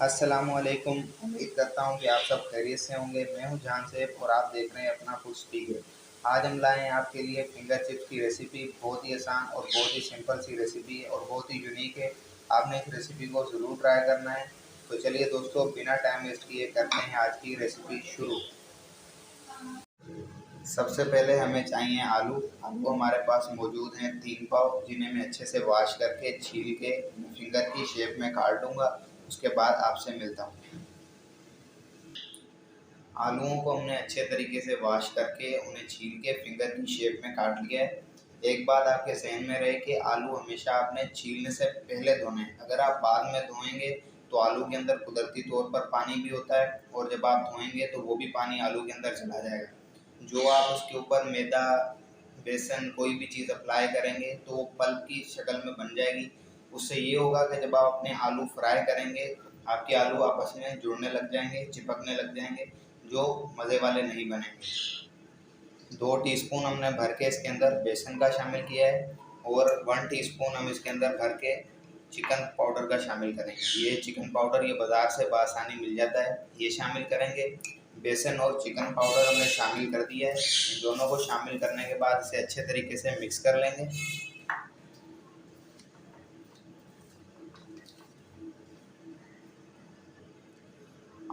अस्सलामुअलैकुम। उम्मीद करता हूँ कि आप सब खैरियत से होंगे। मैं हूँ जहान सेफ और आप देख रहे हैं अपना फूड स्पीक। आज हम लाए हैं आपके लिए फिंगर चिप्स की रेसिपी। बहुत ही आसान और बहुत ही सिंपल सी रेसिपी है और बहुत ही यूनिक है। आपने इस रेसिपी को ज़रूर ट्राई करना है। तो चलिए दोस्तों, बिना टाइम वेस्ट किए करते हैं आज की रेसिपी शुरू। सबसे पहले हमें चाहिए आलू। आलू हमारे पास मौजूद हैं 3 पाव, जिन्हें मैं अच्छे से वॉश करके छील के फिंगर की शेप में काट लूँगा। उसके बाद आपसे मिलता हूँ। आलूओं को हमने अच्छे तरीके से वॉश करके उन्हें छील के फिंगर की शेप में काट लिया है। एक बात आपके जहन में रहे कि आलू हमेशा आपने छीलने से पहले धोने हैं। अगर आप बाद में धोएंगे तो आलू के अंदर कुदरती तौर पर पानी भी होता है और जब आप धोएंगे तो वो भी पानी आलू के अंदर चला जाएगा। जो आप उसके ऊपर मैदा, बेसन, कोई भी चीज़ अप्लाई करेंगे तो वो पल्प की शक्ल में बन जाएगी। उससे ये होगा कि जब आप अपने आलू फ्राई करेंगे आपके आलू आपस में जुड़ने लग जाएंगे, चिपकने लग जाएंगे, जो मज़े वाले नहीं बनेंगे। 2 टीस्पून हमने भर के इसके अंदर बेसन का शामिल किया है और 1 टीस्पून हम इसके अंदर भर के चिकन पाउडर का शामिल करेंगे। ये चिकन पाउडर ये बाज़ार से बआसानी मिल जाता है, ये शामिल करेंगे। बेसन और चिकन पाउडर हमने शामिल कर दिया है। इन दोनों को शामिल करने के बाद इसे अच्छे तरीके से मिक्स कर लेंगे।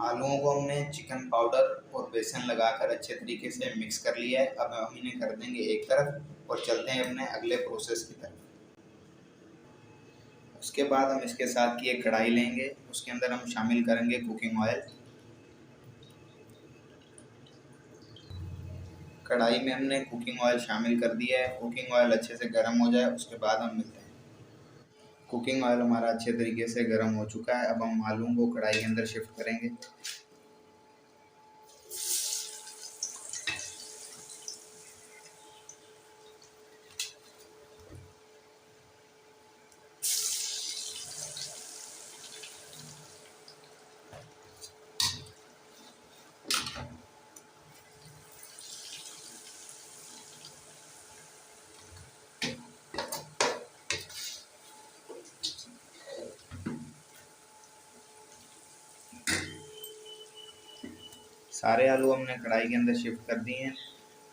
आलूओं को हमने चिकन पाउडर और बेसन लगाकर अच्छे तरीके से मिक्स कर लिया है। अब हम इन्हें कर देंगे एक तरफ और चलते हैं अपने अगले प्रोसेस की तरफ। उसके बाद हम इसके साथ की एक कढ़ाई लेंगे, उसके अंदर हम शामिल करेंगे कुकिंग ऑयल। कढ़ाई में हमने कुकिंग ऑयल शामिल कर दिया है। कुकिंग ऑयल अच्छे से गर्म हो जाए उसके बाद हम मिलते हैं। कुकिंग ऑयल हमारा अच्छे तरीके से गर्म हो चुका है। अब हम आलूओं को कढ़ाई के अंदर शिफ्ट करेंगे। सारे आलू हमने कढ़ाई के अंदर शिफ्ट कर दिए हैं।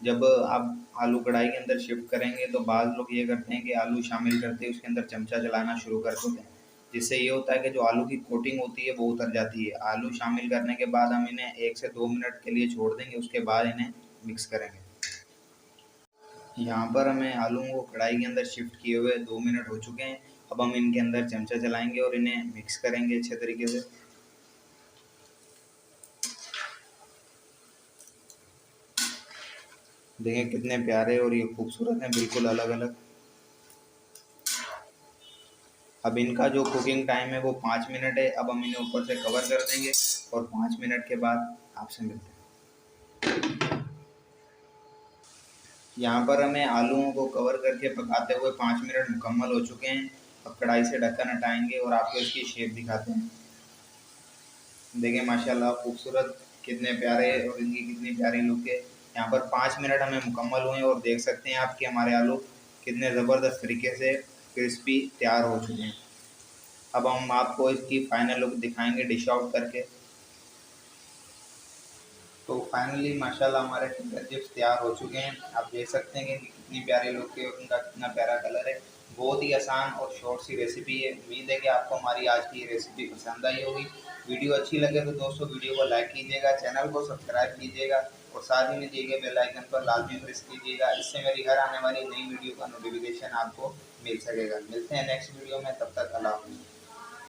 जब आप आलू कढ़ाई के अंदर शिफ्ट करेंगे तो बाज़ लोग ये करते हैं कि आलू शामिल करते ही उसके अंदर चमचा चलाना शुरू कर देते हैं, जिससे ये होता है कि जो आलू की कोटिंग होती है वो उतर जाती है। आलू शामिल करने के बाद हम इन्हें 1 से 2 मिनट के लिए छोड़ देंगे, उसके बाद इन्हें मिक्स करेंगे। यहाँ पर हमें आलूओं को कढ़ाई के अंदर शिफ्ट किए हुए 2 मिनट हो चुके हैं। अब हम इनके अंदर चमचा चलाएंगे और इन्हें मिक्स करेंगे अच्छे तरीके से। देखें कितने प्यारे और ये खूबसूरत हैं, बिल्कुल अलग अलग। अब इनका जो कुकिंग टाइम है वो 5 मिनट है। अब हम इन्हें ऊपर से कवर कर देंगे और 5 मिनट के बाद आपसे मिलते हैं। यहाँ पर हमें आलूओं को कवर करके पकाते हुए 5 मिनट मुकम्मल हो चुके हैं। अब कढ़ाई से ढक्कन हटाएंगे और आपको इसकी शेप दिखाते हैं। देखें माशाल्लाह खूबसूरत, कितने प्यारे और इनकी कितनी प्यारी लुक है। यहाँ पर 5 मिनट हमें मुकम्मल हुए और देख सकते हैं आप कि हमारे आलू कितने ज़बरदस्त तरीके से क्रिस्पी तैयार हो चुके हैं। अब हम आपको इसकी फाइनल लुक दिखाएंगे डिश आउट करके। तो फाइनली माशाल्लाह हमारे फिंगर चिप्स तैयार हो चुके हैं। आप देख सकते हैं कि कितनी प्यारी लुक है और उनका कितना प्यारा कलर है। बहुत ही आसान और शॉर्ट सी रेसिपी है। उम्मीद है कि आपको हमारी आज की रेसिपी पसंद आई होगी। वीडियो अच्छी लगे तो दोस्तों वीडियो को लाइक कीजिएगा, चैनल को सब्सक्राइब कीजिएगा और साथ ही में दिए गए बेल आइकन पर लाजमी प्रेस कीजिएगा। इससे मेरी हर आने वाली नई वीडियो का नोटिफिकेशन आपको मिल सकेगा। मिलते हैं नेक्स्ट वीडियो में, तब तक अल्लाह हाफ़िज़।